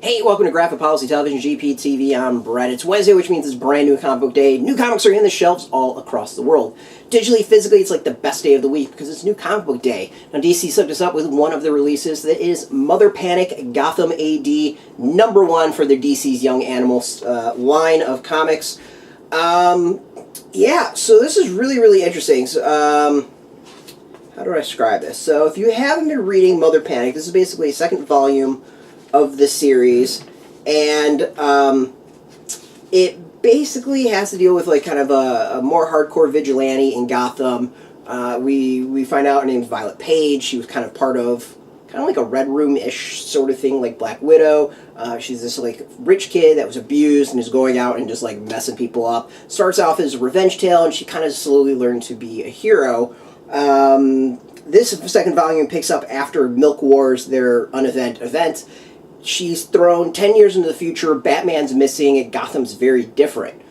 Hey, welcome to Graphic Policy Television, GPTV. I'm Brett. It's Wednesday, which means it's brand new comic book day. New comics are in the shelves all across the world. Digitally, physically, it's like the best day of the week because it's new comic book day. Now, DC hooked us up with one of the releases that is Mother Panic Gotham A.D. #1 for the DC's Young Animals line of comics. Yeah, so this is really interesting. So, how do I describe this? So, if you haven't been reading Mother Panic, this is basically a second volume of the series, and it basically has to deal with like kind of a more hardcore vigilante in Gotham. We find out her name's Violet Page. She was kind of part of like a Red Room-ish sort of thing, like Black Widow. She's this like rich kid that was abused and is going out and just like messing people up. Starts off as a revenge tale, and she kind of slowly learned to be a hero. This second volume picks up after Milk Wars, their event. She's thrown 10 years into the future, Batman's missing, and Gotham's very different.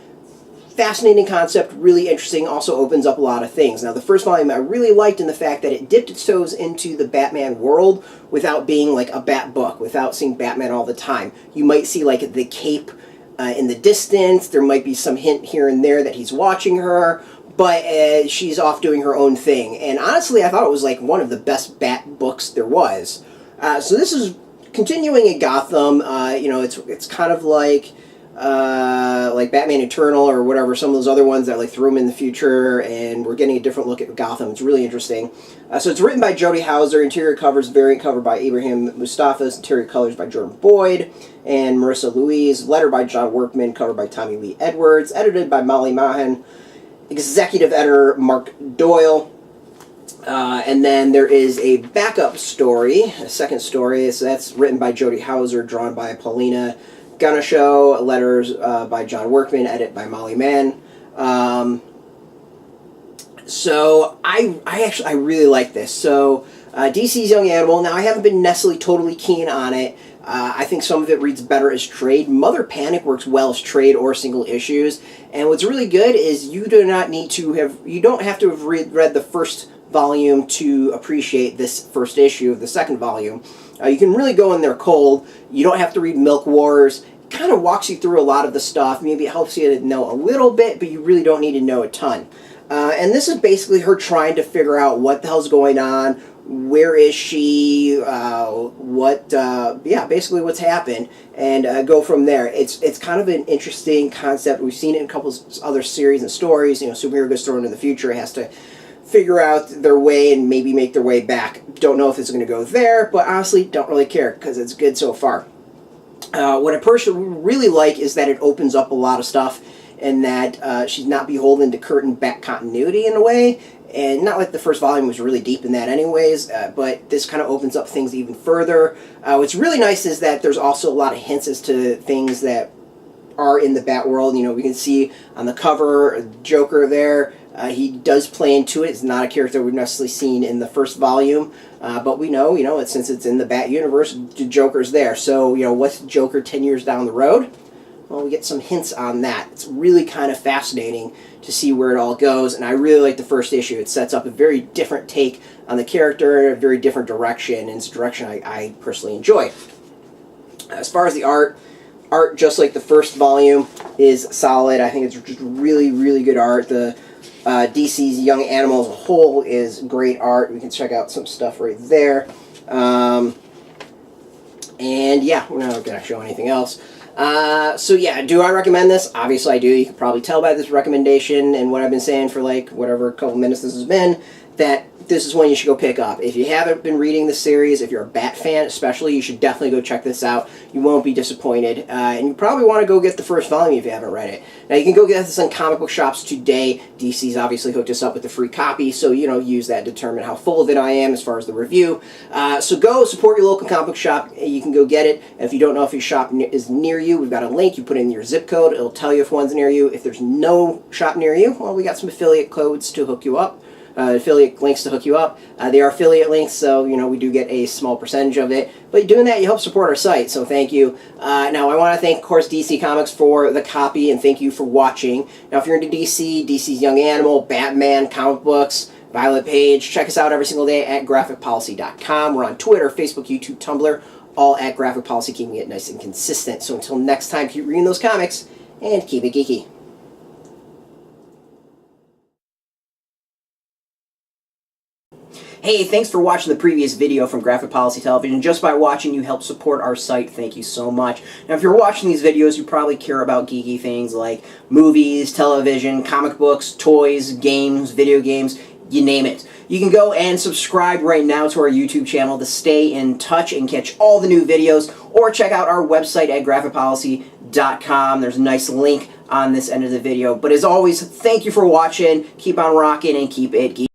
Fascinating concept, really interesting, also opens up a lot of things. Now, the first volume I really liked in the fact that it dipped its toes into the Batman world without being like a Bat book, without seeing Batman all the time. You might see like the cape in the distance, there might be some hint here and there that he's watching her, but she's off doing her own thing. And honestly, I thought it was like one of the best Bat books there was. So this is continuing in Gotham. It's kind of like Batman Eternal or whatever, some of those other ones that like threw him in the future, and we're getting a different look at Gotham. It's really interesting. So it's written by Jody Houser, interior covers, variant cover by Ibrahim Moustafa, interior colors by Jordan Boyd and Marissa Louise, letter by John Workman, cover by Tommy Lee Edwards, edited by Mahan, executive editor Mark Doyle. And then there is a backup story, a second story, so that's written by Jody Houser, drawn by Paulina, letters by John Workman, edit by Molly Mann. So I really like this. So DC's Young Animal, now I haven't been necessarily totally keen on it. I think some of it reads better as trade. Mother Panic works well as trade or single issues. And what's really good is you don't have to have read the first volume to appreciate this first issue of the second volume. You can really go in there cold. You don't have to read Milk Wars. It kind of walks you through a lot of the stuff. Maybe it helps you to know a little bit, but you really don't need to know a ton. And this is basically her trying to figure out what the hell's going on, where is she, basically what's happened, and go from there. It's kind of an interesting concept. We've seen it in a couple of other series and stories. Superhero gets thrown in the future, has to figure out their way and maybe make their way back. Don't know if it's going to go there, but honestly, don't really care because it's good so far. What I personally really like is that it opens up a lot of stuff, and that she's not beholden to curtain back continuity in a way, and not like the first volume was really deep in that anyways, but this kind of opens up things even further. What's really nice is that there's also a lot of hints as to things that are in the Bat world. We can see on the cover Joker there. He does play into it. It's not a character we've necessarily seen in the first volume, but we know, since it's in the Bat universe, Joker's there. So, what's Joker 10 years down the road? Well, we get some hints on that. It's really kind of fascinating to see where it all goes, and I really like the first issue. It sets up a very different take on the character, a very different direction, and it's a direction I personally enjoy. As far as the art, just like the first volume, is solid. I think it's just really good art. The DC's Young Animal as a whole is great art. We can check out some stuff right there. And yeah, we're not going to show anything else. So yeah, do I recommend this? Obviously I do. You can probably tell by this recommendation and what I've been saying for like whatever couple minutes this has been, that this is one you should go pick up. If you haven't been reading the series, if you're a Bat fan especially, you should definitely go check this out. You won't be disappointed. And you probably want to go get the first volume if you haven't read it. Now, you can go get this in comic book shops today. DC's obviously hooked us up with the free copy, so, use that to determine how full of it I am as far as the review. So go support your local comic book shop. You can go get it. And if you don't know if your shop is near you, we've got a link. You put in your zip code. It'll tell you if one's near you. If there's no shop near you, well, we got some affiliate codes to hook you up. Affiliate links to hook you up. They are affiliate links, so we do get a small percentage of it. But doing that, you help support our site, so thank you. Now, I want to thank, of course, DC Comics for the copy, and thank you for watching. Now, if you're into DC's Young Animal, Batman, comic books, Violet Page, check us out every single day at graphicpolicy.com. We're on Twitter, Facebook, YouTube, Tumblr, all at Graphic Policy, keeping it nice and consistent. So until next time, keep reading those comics, and keep it geeky. Hey, thanks for watching the previous video from Graphic Policy Television. Just by watching, you help support our site. Thank you so much. Now, if you're watching these videos, you probably care about geeky things like movies, television, comic books, toys, games, video games, you name it. You can go and subscribe right now to our YouTube channel to stay in touch and catch all the new videos, or check out our website at graphicpolicy.com. There's a nice link on this end of the video. But as always, thank you for watching. Keep on rocking and keep it geeky.